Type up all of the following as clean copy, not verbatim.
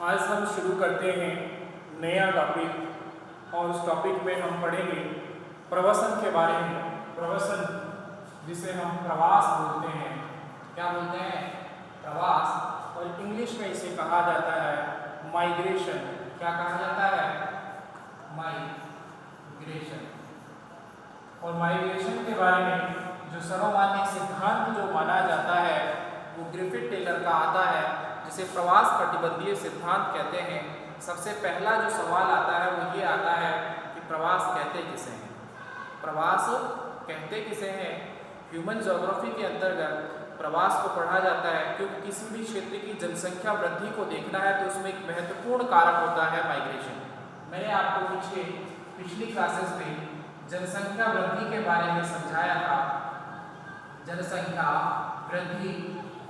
आज हम शुरू करते हैं नया टॉपिक और उस टॉपिक में हम पढ़ेंगे प्रवासन के बारे में। प्रवासन जिसे हम प्रवास बोलते हैं। क्या बोलते हैं? प्रवास। और इंग्लिश में इसे कहा जाता है माइग्रेशन। क्या कहा जाता है? माइग्रेशन। और माइग्रेशन के बारे में जो सर्वमान्य सिद्धांत जो माना जाता है वो ग्रिफिथ टेलर का आता है, जिसे प्रवास प्रतिबंधीय सिद्धांत कहते हैं। सबसे पहला जो सवाल आता है वो ये आता है कि प्रवास कहते किसे हैं? प्रवास कहते किसे हैं? ह्यूमन ज्योग्राफी के अंतर्गत प्रवास को पढ़ा जाता है, क्योंकि किसी भी क्षेत्र की जनसंख्या वृद्धि को देखना है तो उसमें एक महत्वपूर्ण कारक होता है माइग्रेशन। मैंने आपको पिछली क्लासेस में जनसंख्या वृद्धि के बारे में समझाया था। जनसंख्या वृद्धि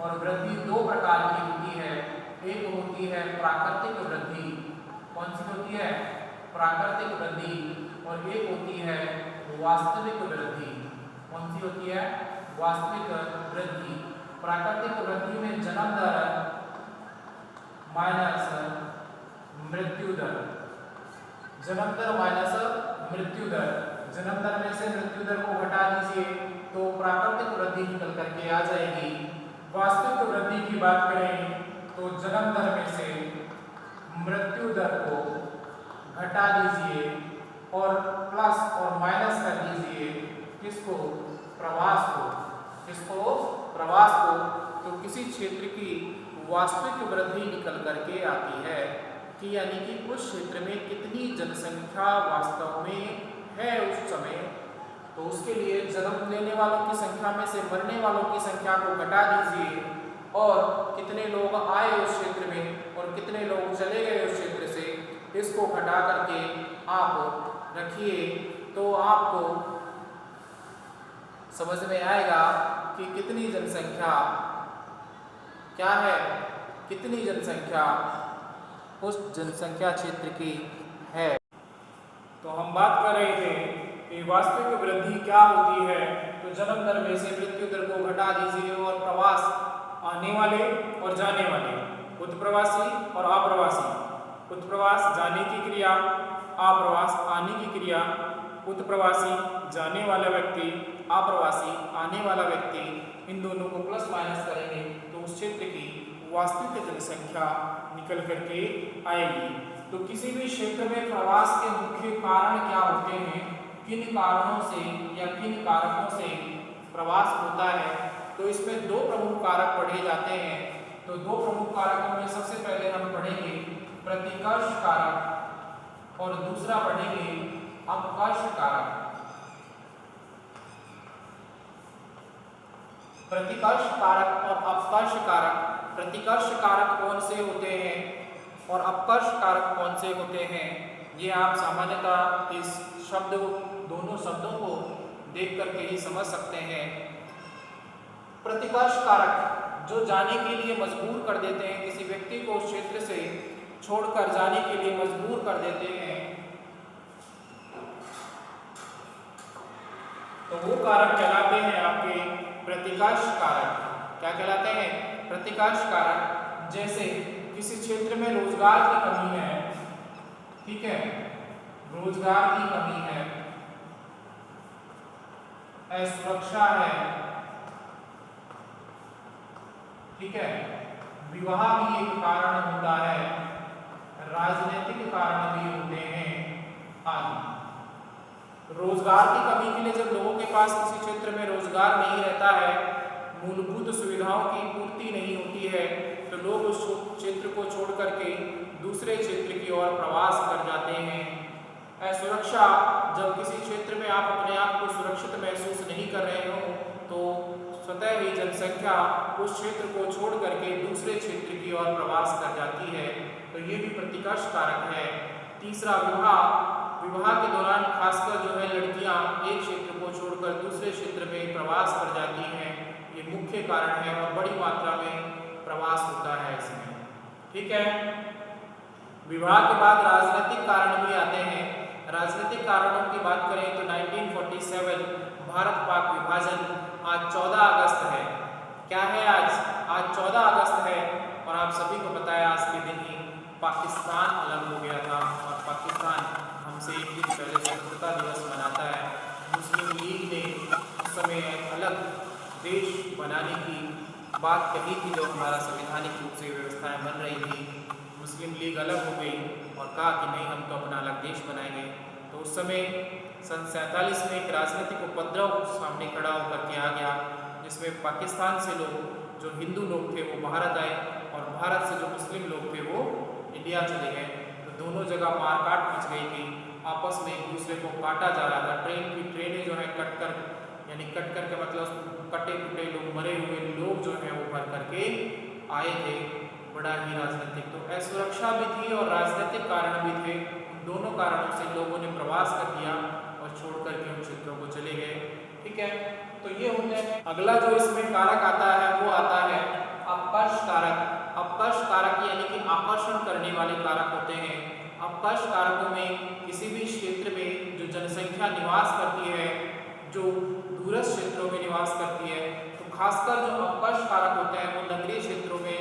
और वृद्धि दो प्रकार की होती है। एक होती है प्राकृतिक वृद्धि। कौन सी होती है? प्राकृतिक वृद्धि। और एक होती है वास्तविक वृद्धि। कौन सी होती है? वास्तविक वृद्धि। प्राकृतिक वृद्धि में जन्म दर माइनस मृत्यु दर। जन्म दर माइनस मृत्यु दर। जन्म दर में से मृत्यु दर को घटा दीजिए तो प्राकृतिक वृद्धि निकल करके आ जाएगी। वास्तविक वृद्धि की बात करें तो जन्म दर में से मृत्यु दर को घटा दीजिए और प्लस और माइनस कर दीजिए किसको? प्रवास को। किसको? प्रवास को। तो किसी क्षेत्र की वास्तविक वृद्धि निकल करके आती है कि यानी कि उस क्षेत्र में कितनी जनसंख्या वास्तव में है उस समय। तो उसके लिए जन्म लेने वालों की संख्या में से मरने वालों की संख्या को घटा दीजिए और कितने लोग आए उस क्षेत्र में और कितने लोग चले गए उस क्षेत्र से, इसको घटा करके आप रखिए तो आपको समझ में आएगा कि कितनी जनसंख्या क्या है, कितनी जनसंख्या उस जनसंख्या क्षेत्र की है। तो हम बात कर रहे थे कि वास्तविक वृद्धि क्या होती है। तो जन्म दर में से मृत्यु दर को घटा दीजिए और प्रवास आने वाले और जाने वाले, उत्प्रवासी और अप्रवासी। उत्प्रवास जाने की क्रिया, अप्रवास आने की क्रिया। उत्प्रवासी जाने वाला व्यक्ति, अप्रवासी आने वाला व्यक्ति, इन दोनों को प्लस माइनस करेंगे तो उस क्षेत्र की वास्तविक जनसंख्या निकल करके आएगी। तो किसी भी क्षेत्र में प्रवास के मुख्य कारण क्या होते हैं, किन कारणों से या किन कारकों से प्रवास होता है, तो इसमें दो प्रमुख कारक पढ़े जाते हैं। तो दो प्रमुख कारकों में सबसे पहले हम पढ़ेंगे प्रतिकर्ष कारक और दूसरा पढ़ेंगे अपकर्ष कारक। प्रतिकर्ष कारक और अपकर्ष कारक। प्रतिकर्ष कारक कौन से होते हैं और अपकर्ष कारक कौन से होते हैं, ये आप सामान्यतः इस दोनों शब्दों को देख करके ही समझ सकते हैं। प्रतिकर्ष कारक जो जाने के लिए मजबूर कर देते हैं, किसी व्यक्ति को उस क्षेत्र से छोड़कर जाने के लिए मजबूर कर देते हैं, तो वो कारक कहलाते हैं आपके प्रतिकर्ष कारक। क्या कहलाते हैं? प्रतिकर्ष कारक। जैसे किसी क्षेत्र में रोजगार की कमी है, ठीक है, रोजगार की कमी है, असुरक्षा है, ठीक है, विवाह भी एक कारण होता है, राजनीतिक कारण भी होते हैं आदि। रोजगार की कमी के लिए जब लोगों के पास किसी क्षेत्र में रोजगार नहीं रहता है, मूलभूत सुविधाओं की पूर्ति नहीं होती है, तो लोग उस क्षेत्र को छोड़ करके दूसरे क्षेत्र की ओर प्रवास कर जाते हैं। असुरक्षा, जब किसी क्षेत्र में आप अपने आप को सुरक्षित महसूस नहीं कर रहे हो तो स्वतः ही जनसंख्या उस क्षेत्र को छोड़ करके दूसरे क्षेत्र की ओर प्रवास कर जाती है। तो ये भी प्रतिकर्ष कारक है। तीसरा विवाह। विवाह के दौरान खासकर जो है लड़कियां एक क्षेत्र को छोड़कर दूसरे क्षेत्र में प्रवास कर जाती हैं, ये मुख्य कारण है और बड़ी मात्रा में प्रवास होता है इसमें, ठीक है। विवाह के बाद राजनीतिक कारण भी आते हैं। राजनीतिक कारणों की बात करें तो 1947 भारत पाक विभाजन, आज 14 अगस्त है। क्या है आज? आज 14 अगस्त है और आप सभी को पता है आज के दिन ही लीग ने उस समय एक अलग देश बनाने की बात कही थी, जो हमारा संवैधानिक रूप से व्यवस्थाएं बन रही थी। मुस्लिम लीग अलग हो गई और कहा कि नहीं, हम तो अपना अलग देश बनाएंगे। तो उस समय सन 47 में एक राजनीतिक उपद्रव सामने खड़ा होकर के आ गया, जिसमें पाकिस्तान से लोग, जो हिंदू लोग थे, वो भारत आए और भारत से जो मुस्लिम लोग थे वो इंडिया चले गए। तो दोनों जगह मारकाट मच गई थी, आपस में एक दूसरे को काटा जा रहा था। ट्रेनें जो है कट कर, यानी कट कर के मतलब कटे कुटे लोग, मरे हुए लोग जो है वो भर करके आए थे। बड़ा ही राजनीतिक तो असुरक्षा भी थी और राजनीतिक कारण भी थे। उन दोनों कारणों से लोगों ने प्रवास कर दिया और छोड़ करके उन क्षेत्रों को चले गए। ठीक है, तो ये होते हैं। अगला जो इसमें कारक आता है वो आता है अपकर्ष कारक। अपकर्ष कारक यानी कि आकर्षण करने वाले कारक होते हैं। अपकर्ष कारकों में किसी भी क्षेत्र में जो जनसंख्या निवास करती है, जो दूरस्थ क्षेत्रों में निवास करती है, तो खासकर जो अपकर्ष कारक होते हैं वो नगरीय क्षेत्रों में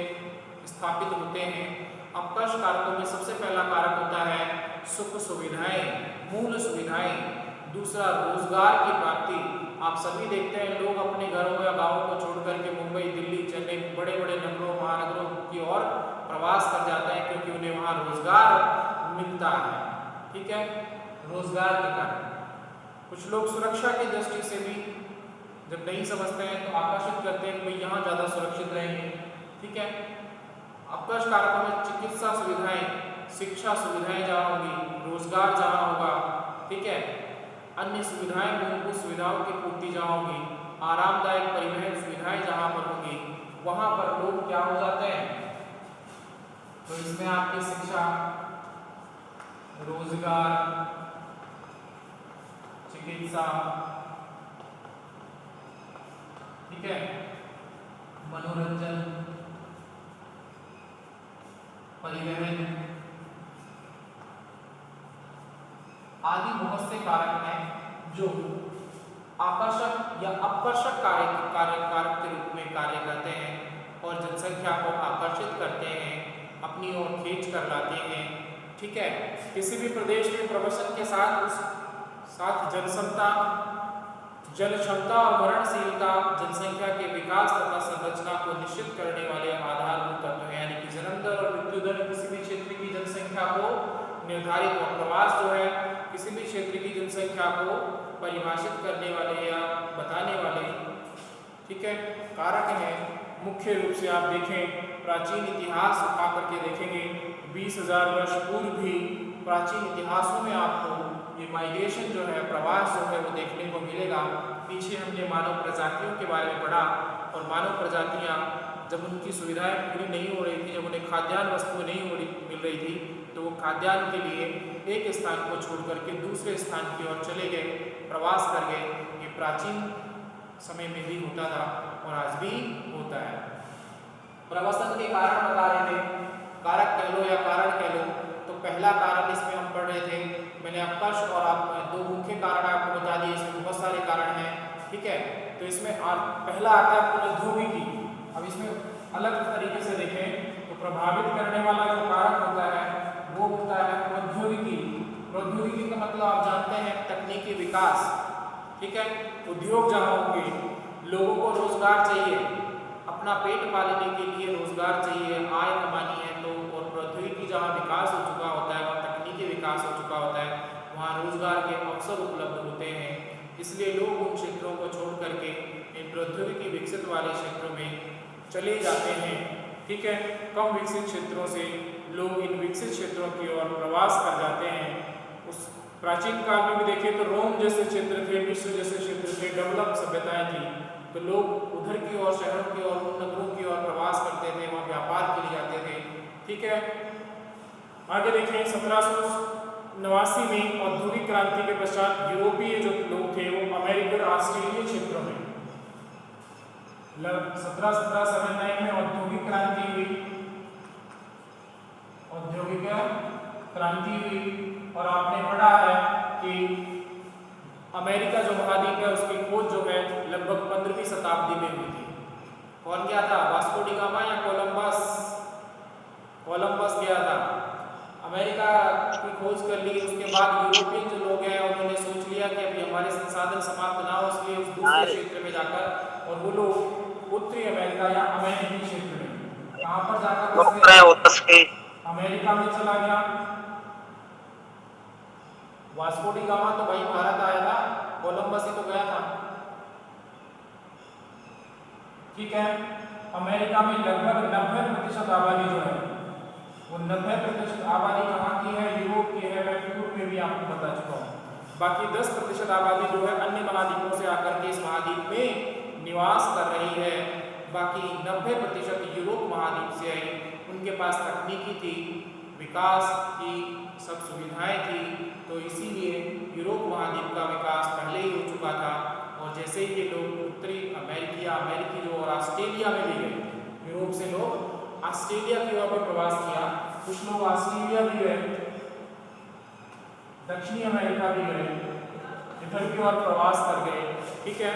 स्थापित होते हैं। अपकर्ष कारकों में सबसे पहला कारक होता है सुख सुविधाएं, मूल सुविधाएं। दूसरा रोजगार की प्राप्ति। आप सभी देखते हैं लोग अपने घरों या गांवों को छोड़ करके मुंबई, दिल्ली, चेन्नई, बड़े बड़े नगरों, महानगरों की ओर प्रवास कर जाते हैं, क्योंकि उन्हें वहां रोजगार मिलता है। ठीक है, रोजगार के कारण। कुछ लोग सुरक्षा की दृष्टि से भी जब नहीं समझते हैं तो आकर्षित करते हैं कि यहाँ ज्यादा सुरक्षित रहेंगे। ठीक है, अपकर्ष कारकों में चिकित्सा सुविधाएं, शिक्षा सुविधाएं जहाँ होगी, रोजगार जहाँ होगा, ठीक है, अन्य सुविधाएं, मूलभूत सुविधाओं की पूर्ति जहाँ होगी, आरामदायक परिवहन सुविधाएं जहाँ पर होगी, वहां पर लोग क्या हो जाते हैं। तो इसमें आपकी शिक्षा, रोजगार, चिकित्सा, ठीक है, मनोरंजन, परिवहन आदि बहुत से कारक हैं जो आकर्षक या अपकर्षक कारक के रूप में कार्य करते हैं और जनसंख्या को आकर्षित करते हैं, अपनी ओर खींच कर लाते हैं। ठीक है, किसी भी प्रदेश में प्रवसन के साथ जनक्षमता और मरणशीलता जनसंख्या के विकास तथा संरचना को निश्चित करने वाले आधारभूत तत्व हैं। यानी कि जन्म दर और मृत्यु दर किसी भी क्षेत्र की जनसंख्या को निर्धारित और प्रवास जो है किसी भी क्षेत्र की जनसंख्या को परिभाषित करने वाले या बताने वाले, ठीक है, कारक हैं। मुख्य रूप से आप देखें, प्राचीन इतिहास उठा करके देखेंगे, 20,000 वर्ष पूर्व भी प्राचीन इतिहासों में आपको ये माइग्रेशन जो है, प्रवास जो है वो देखने को मिलेगा। पीछे हमने मानव प्रजातियों के बारे में पढ़ा और मानव प्रजातियां जब उनकी सुविधाएं पूरी नहीं हो रही थी, जब उन्हें खाद्यान्न वस्तुएं नहीं मिल रही थी, तो वो खाद्यान्न के लिए एक स्थान को छोड़ करके दूसरे स्थान की ओर चले गए, प्रवास कर गए। ये प्राचीन समय में भी होता था और आज भी होता है। प्रवसन के कारण बता रहे थे, कारक कह लो या कारण कह लो। तो पहला कारण इसमें हम पढ़ रहे थे, मैंने अपकर्ष और आप दो मुख्य कारण आपको बता दिए, इसमें बहुत सारे कारण हैं। ठीक है, तो इसमें पहला आता है प्रौद्योगिकी। अब इसमें अलग तरीके से देखें तो प्रभावित करने वाला जो कारक होता है वो होता है प्रौद्योगिकी। प्रौद्योगिकी का मतलब आप जानते हैं तकनीकी विकास। ठीक है, उद्योग जहाँ होंगे, लोगों को रोजगार चाहिए, अपना पेट पालने के लिए रोजगार चाहिए, आय कमानी है, तो और प्रौद्योगिकी जहाँ विकास हो चुका होता है, वहाँ तकनीकी विकास हो चुका होता है, वहाँ रोजगार के अवसर उपलब्ध होते हैं। इसलिए लोग उन क्षेत्रों को छोड़ करके इन प्रौद्योगिकी विकसित वाले क्षेत्रों में चले जाते हैं। ठीक है, कम विकसित क्षेत्रों से लोग इन विकसित क्षेत्रों की ओर प्रवास कर जाते हैं। उस प्राचीन काल में भी देखें तो रोम जैसे क्षेत्र थे, विश्व जैसे क्षेत्र थे, डेवलप सभ्यताएं थी, तो लोग उधर की ओर, शहरों की ओर, नगरों की ओर प्रवास करते थे, वहाँ व्यापार के लिए जाते थे। ठीक है, आगे देखें 1789 में औद्योगिक क्रांति के पश्चात यूरोपीय जो लोग थे वो अमेरिकन ऑस्ट्रेलिया क्षेत्रों में 1779 में औद्योगिक क्रांति हुई, औद्योगिक क्रांति हुई। और आपने पढ़ा है कि अमेरिका जो महाद्वीप है उसकी खोज जो है लगभग 15वीं शताब्दी में हुई थी। कौन गया था, वास्को डी गामा या कोलंबस? कोलंबस गया था, अमेरिका की खोज कर ली। उसके बाद यूरोपियन जो लोग हैं उन्होंने सोच लिया कि अभी हमारे संसाधन समाप्त ना दूसरे क्षेत्र में जाकर, और वो लोग उत्तरी अमेरिका या अमेरिकी क्षेत्र में कहाँ पर जाकर बस गए? अमेरिका में चला गया। वास्को डी गामा तो भाई भारत आया था, कोलंबस ही तो गया था। ठीक है, अमेरिका में लगभग 90% आबादी जो है वो 90% आबादी कहाँ की है? यूरोप की है। मैं पूर्व में भी आपको बता चुका हूँ। बाकी 10% आबादी जो है अन्य महाद्वीपों से आकर के इस महाद्वीप में निवास कर रही है। बाकी 90% यूरोप महाद्वीप से आई, उनके पास तकनीकी थी, विकास की सब सुविधाएं थी, तो इसीलिए यूरोप महाद्वीप का विकास पहले ही हो चुका था। और जैसे ही ये लोग उत्तरी अमेरिकी जो और ऑस्ट्रेलिया में भी गए, यूरोप से लोग ऑस्ट्रेलिया की ओर भी प्रवास किया, कुछ लोग ऑस्ट्रेलिया भी गए, दक्षिणी अमेरिका भी गए, इधर की ओर प्रवास कर गए। ठीक है,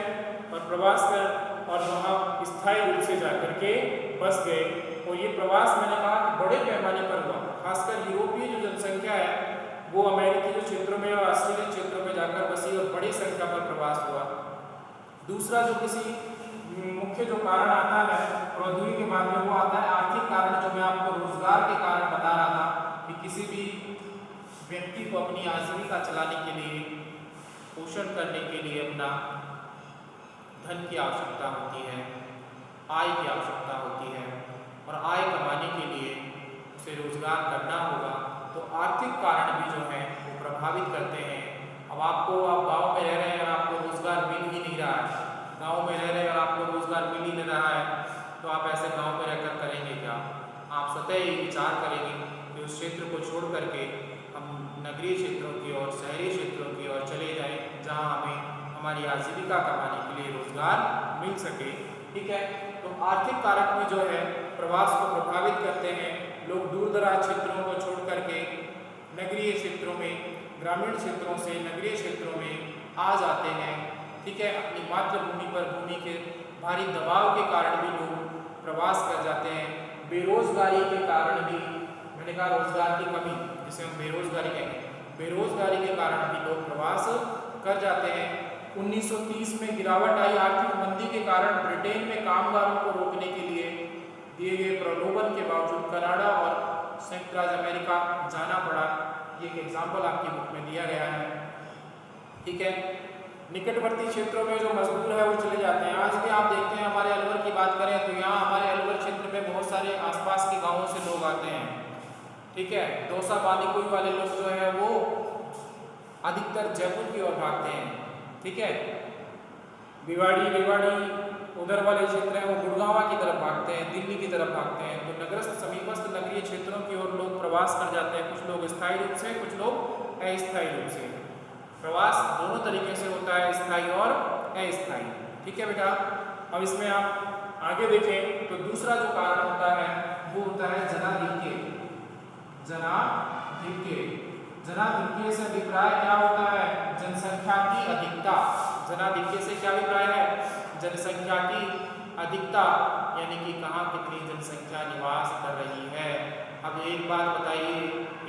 और प्रवास कर और वहाँ स्थायी रूप से जाकर के बस गए। और ये प्रवास मैंने कहा कि बड़े पैमाने पर हुआ, खासकर यूरोपीय जो जनसंख्या है वो अमेरिकी जो क्षेत्रों में और ऑस्ट्रेलियन क्षेत्रों में जाकर बसी और बड़ी संख्या पर प्रवास हुआ। दूसरा जो किसी मुख्य जो कारण आता है प्रौद्योगिकी के बाद में, वो आता है आर्थिक कारण, जो मैं आपको रोजगार के कारण बता रहा था कि किसी भी व्यक्ति को अपनी आजीविका चलाने के लिए, पोषण करने के लिए अपना धन की आवश्यकता होती है, आय की आवश्यकता होती है, और आय कमाने के लिए उसे रोजगार करना होगा, तो आर्थिक कारण भी जो है वो प्रभावित करते हैं। अब आप गांव में रह रहे हैं और आपको रोजगार मिल ही नहीं रहा है, गांव में रह रहे हैं और आपको रोजगार मिल ही नहीं रहा है, तो आप ऐसे गांव में रहकर करेंगे क्या? आप स्वतः ही विचार करेंगे कि उस क्षेत्र को छोड़ करके हम नगरीय क्षेत्रों की और शहरी क्षेत्रों की ओर चले जाएं, जहां हमें हमारी आजीविका कमाने के लिए रोजगार मिल सके। ठीक है, तो आर्थिक कारक भी जो है प्रवास को प्रभावित करते हैं। लोग दूर दराज क्षेत्रों को छोड़ करके नगरीय क्षेत्रों में, ग्रामीण क्षेत्रों से नगरीय क्षेत्रों में आ जाते हैं। ठीक है, अपनी मातृभूमि पर भूमि के भारी दबाव के कारण भी लोग प्रवास कर जाते हैं। बेरोजगारी के कारण भी, मैंने कहा रोजगार की कमी जिसे हम बेरोजगारी कहेंगे, बेरोजगारी के कारण भी लोग प्रवास कर जाते हैं। 1930 में गिरावट आई आर्थिक मंदी के कारण, ब्रिटेन में कामगारों को रोकने के लिए दिए गए प्रलोभन के बावजूद कनाडा और संयुक्त राज्य अमेरिका जाना पड़ा। ये एक एग्जाम्पल आपकी बुक में दिया गया है। ठीक है, निकटवर्ती क्षेत्रों में जो मजदूर है वो चले जाते हैं। आज भी आप देखते हैं, हमारे अलवर की बात करें तो यहाँ हमारे अलवर क्षेत्र में बहुत सारे आसपास के गाँवों से लोग आते हैं। ठीक है, दौसा बानीकुई वाले लोग जो है वो अधिकतर जयपुर की ओर भागते हैं। ठीक है, भिवाड़ी रेवाड़ी उधर वाले क्षेत्र हैं वो गुड़गांव की तरफ भागते हैं, दिल्ली की तरफ भागते हैं। तो नगरस्थ समीपस्थ नगरीय क्षेत्रों की ओर लोग प्रवास कर जाते हैं, कुछ लोग स्थायी रूप से, कुछ लोग अस्थायी रूप से। प्रवास दोनों तरीके से होता है, स्थायी और अस्थायी। ठीक है बेटा, अब इसमें आप आगे देखें तो दूसरा जो कारण होता है वो होता है जनाधिक्य। जनाधिक्य से अभिप्राय क्या होता है? जनसंख्या की अधिकता। जनाधिक्य से क्या अभिप्राय है? जनसंख्या की अधिकता, यानी कि कहाँ कितनी जनसंख्या निवास कर रही है। अब एक बात बताइए,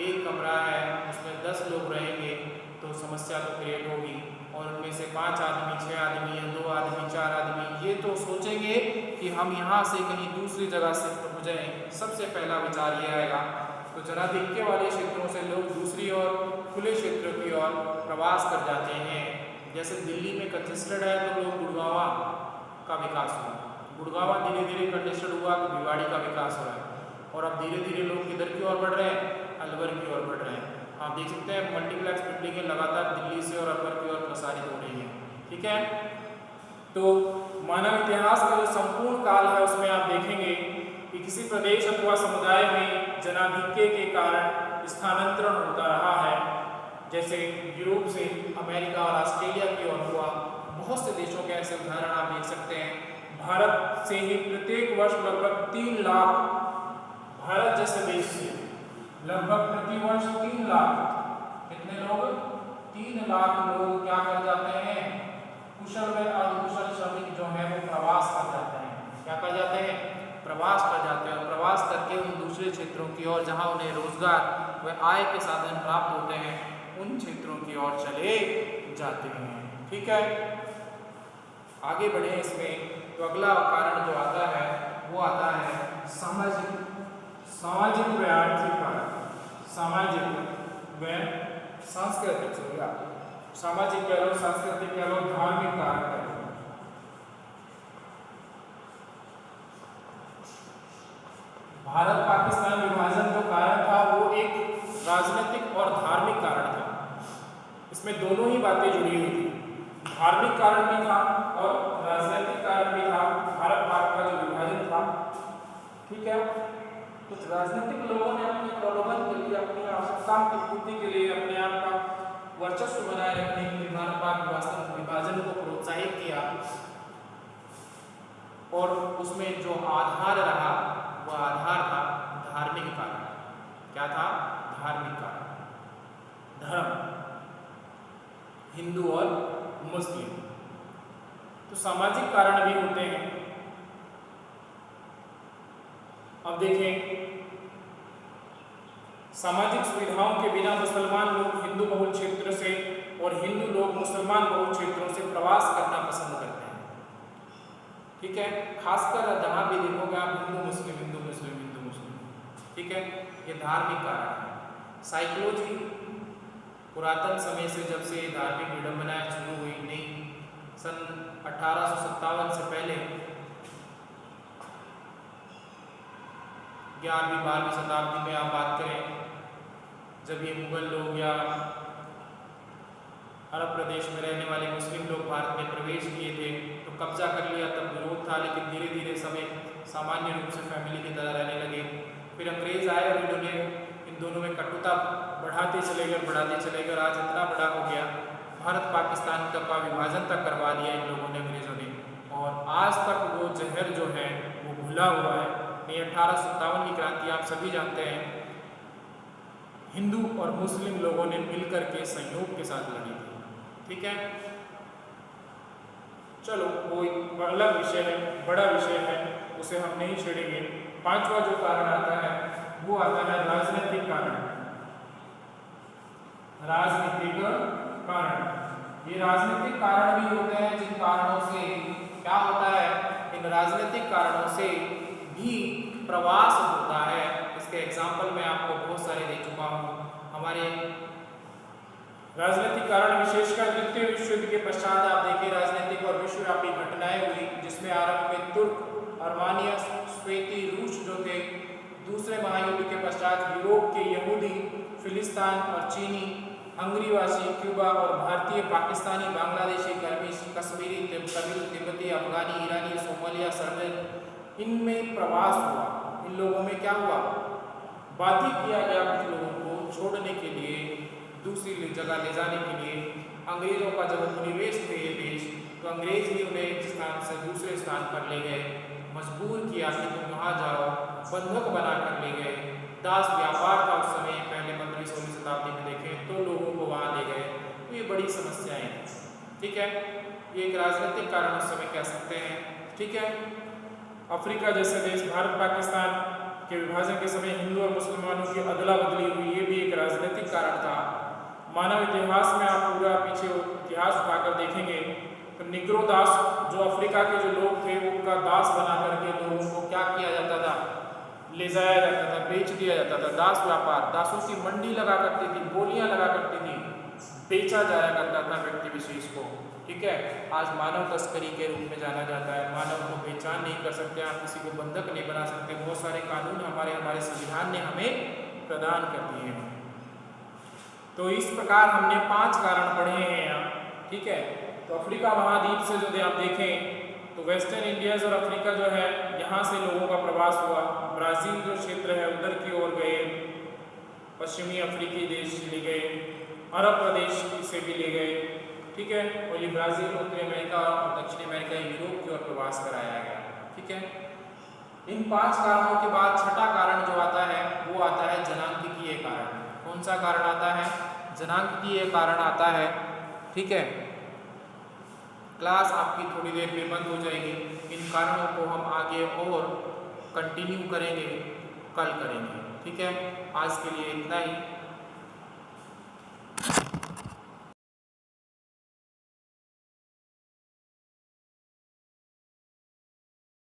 एक कमरा है उसमें 10 लोग रहेंगे तो समस्या तो क्रिएट होगी, और उनमें से 5 आदमी, 6 आदमी या 2 आदमी, 4 आदमी ये तो सोचेंगे कि हम यहाँ से कहीं दूसरी जगह शिफ्ट हो जाएं। सबसे पहला विचार ये आएगा। तो जनाधिक्य वाले क्षेत्रों से लोग दूसरी ओर खुले क्षेत्रों की ओर प्रवास कर जाते हैं। जैसे दिल्ली में कंजेस्टेड है तो लोग गुड़गांव का विकास हुआ, गुड़गांव धीरे धीरे कंजेस्टेड हुआ तो भिवाड़ी का विकास हो रहा है, और अब धीरे धीरे लोग किधर की ओर बढ़ रहे हैं? अलवर की ओर बढ़ रहे हैं। आप देख सकते हैं मल्टीप्लेक्स बिल्डिंगें लगातार दिल्ली से और अलवर की ओर प्रसारित हो रही हैं। ठीक है, तो मानव इतिहास का जो संपूर्ण काल है उसमें आप देखेंगे कि किसी प्रदेश अथवा समुदाय में जनाधिक्य के कारण स्थानांतरण होता रहा है। जैसे यूरोप से अमेरिका और ऑस्ट्रेलिया की ओर हुआ। बहुत से देशों के ऐसे उदाहरण आप देख सकते हैं। भारत से ही प्रत्येक वर्ष लगभग 3 लाख, भारत जैसे देश से लगभग प्रति वर्ष 3 लाख, कितने लोग? 3 लाख लोग क्या कर जाते हैं? कुशल व अर्धकुशल श्रमिक जो है वो प्रवास कर जाते हैं। क्या कर जाते हैं? प्रवास कर जाते हैं, और प्रवास करके उन दूसरे क्षेत्रों की ओर जहां उन्हें रोजगार व आय के साधन प्राप्त होते हैं उन क्षेत्रों की ओर चले जाते हैं। ठीक है, आगे बढ़े इसमें तो अगला कारण जो आता है वो आता है सामाजिक व आर्थिक कारण। सामाजिक व सांस्कृतिक सामाजिक कह लो, सांस्कृतिक कह लो, धार्मिक कारण कह लो। भारत पाकिस्तान विभाजन जो कारण था वो एक राजनीतिक और धार्मिक कारण था। इसमें दोनों ही बातें जुड़ी हुई थी, धार्मिक कारण भी था और राजनीतिक कारण भी था। भारत पाक का जो विभाजन था, ठीक है, कुछ राजनीतिक लोगों ने अपने प्रलोभन के लिए, अपनी आवश्यकताओं की पूर्ति के लिए, अपने आप का वर्चस्व बनाए रखने के लिए भारत पाक विभाजन को प्रोत्साहित किया और उसमें जो आधार रहा वह आधार था धार्मिक कारण। क्या था? धार्मिक कारण। धर्म, हिंदू और मुस्लिम। तो सामाजिक कारण भी होते हैं। अब देखें, सामाजिक सुविधाओं के बिना मुसलमान लोग हिंदू बहुल क्षेत्र से और हिंदू लोग मुसलमान बहुल क्षेत्रों से प्रवास करना पसंद करते हैं। ठीक है, खासकर जहां भी देखोगे आप हिंदू मुस्लिम, हिंदू मुस्लिम, हिंदू मुस्लिम। ठीक है, ये धार्मिक कारण है। साइकोलॉजी पुरातन समय से, जब से धार्मिक विडंबनाएं शुरू हुई, नहीं, सन 1857 से पहले 11वीं 12वीं शताब्दी में आप बात करें, जब ये मुगल लोग या अरब प्रदेश में रहने वाले मुस्लिम लोग भारत में प्रवेश किए थे तो कब्जा कर लिया, तब विरोध था, लेकिन धीरे धीरे समय सामान्य रूप से फैमिली की तरह रहने लगे। फिर अंग्रेज आए और इन्होंने इन दोनों में कटुता बढ़ाते चले गए। आज इतना बड़ा हो गया, भारत पाकिस्तान का विभाजन तक करवा दिया इन लोगों ने, अंग्रेजों ने, और आज तक वो जहर जो है वो घुला हुआ है। 1857 की क्रांति आप सभी जानते हैं, हिंदू और मुस्लिम लोगों ने मिलकर के संयोग के साथ लड़ी थी। ठीक है, चलो कोई अलग विषय है, बड़ा विषय है, उसे हम नहीं छेड़ेंगे। पांचवा जो कारण आता है वो आता है राजनीतिक कारण। राजनीतिक कारण, ये राजनीतिक कारण भी होते हैं जिन कारणों से क्या होता है, इन राजनीतिक कारणों से भी प्रवास होता है। इसके एग्जाम्पल मैं आपको बहुत सारे दे चुका हूँ। हमारे राजनीतिक कारण विशेषकर द्वितीय विश्व युद्ध के पश्चात आप देखिए राजनीतिक और विश्वव्यापी घटनाएं हुई, जिसमें आरंभ में तुर्क, अर्मानियस, स्वेती, रूस जो थे, दूसरे महायुद्ध के पश्चात यूरोप के यहूदी, फिलिस्तीन और चीनी, हंगरीवासी, क्यूबा और भारतीय, पाकिस्तानी, बांग्लादेशी, कश्मीरी, तमिल, तिब्बती, अफगानी, ईरानी, सोमालिया, सर्बियन, इनमें प्रवास हुआ। इन लोगों में क्या हुआ, बाध्य किया गया कुछ लोगों को छोड़ने के लिए, दूसरी जगह ले जाने के लिए। अंग्रेजों का जब उपनिवेश थे ये देश, तो अंग्रेज ही उन्हें एक स्थान से दूसरे स्थान पर ले गए, मजबूर किया कि तुम वहाँ जाओ, बंधक बना कर ले गए। दास व्यापार का उस समय, पहले 15वीं-16वीं शताब्दी में देखें तो लोगों को वहाँ ले गए। तो ये बड़ी समस्याएं हैं। ठीक है, ये एक राजनीतिक कारण उस समय कह सकते हैं। ठीक है, अफ्रीका जैसे देश, भारत पाकिस्तान के विभाजन के समय हिंदू और मुसलमानों की अदला बदली हुई, ये भी एक राजनीतिक कारण था। मानव इतिहास में आप पूरा पीछे इतिहास उठाकर देखेंगे तो निग्रो दास, जो अफ्रीका के जो लोग थे, उनका दास बना करके लोगों को क्या किया जाता था, ले जाया जाता था, बेच दिया जाता था। दास व्यापार, दासों की मंडी लगा करती थी, बोलियां लगा करती थी, बेचा जाया करता था व्यक्ति विशेष को। ठीक है, आज मानव तस्करी के रूप में जाना जाता है। मानव को पहचान नहीं कर सकते, आप किसी को बंधक नहीं बना सकते। बहुत सारे कानून हमारे संविधान ने हमें प्रदान कर दिए हैं। तो इस प्रकार हमने 5 कारण पढ़े हैं यहाँ। ठीक है, तो अफ्रीका महाद्वीप से जो आप देखें तो वेस्टर्न इंडियाज और अफ्रीका जो है, यहाँ से लोगों का प्रवास हुआ। ब्राज़ील जो क्षेत्र है उधर की ओर गए, पश्चिमी अफ्रीकी देश ले गए, अरब प्रदेश से भी ले गए। ठीक है, और ये ब्राज़ील, उत्तरी अमेरिका और दक्षिण अमेरिका, यूरोप की ओर प्रवास कराया गया। ठीक है, इन 5 कारणों के बाद छठा कारण जो आता है वो आता है जनांकीय कारण। कौन सा कारण आता है? जनांकीय कारण आता है। ठीक है, क्लास आपकी थोड़ी देर में बंद हो जाएगी। इन कारणों को हम आगे और कंटिन्यू करेंगे, कल करेंगे। ठीक है, आज के लिए इतना ही।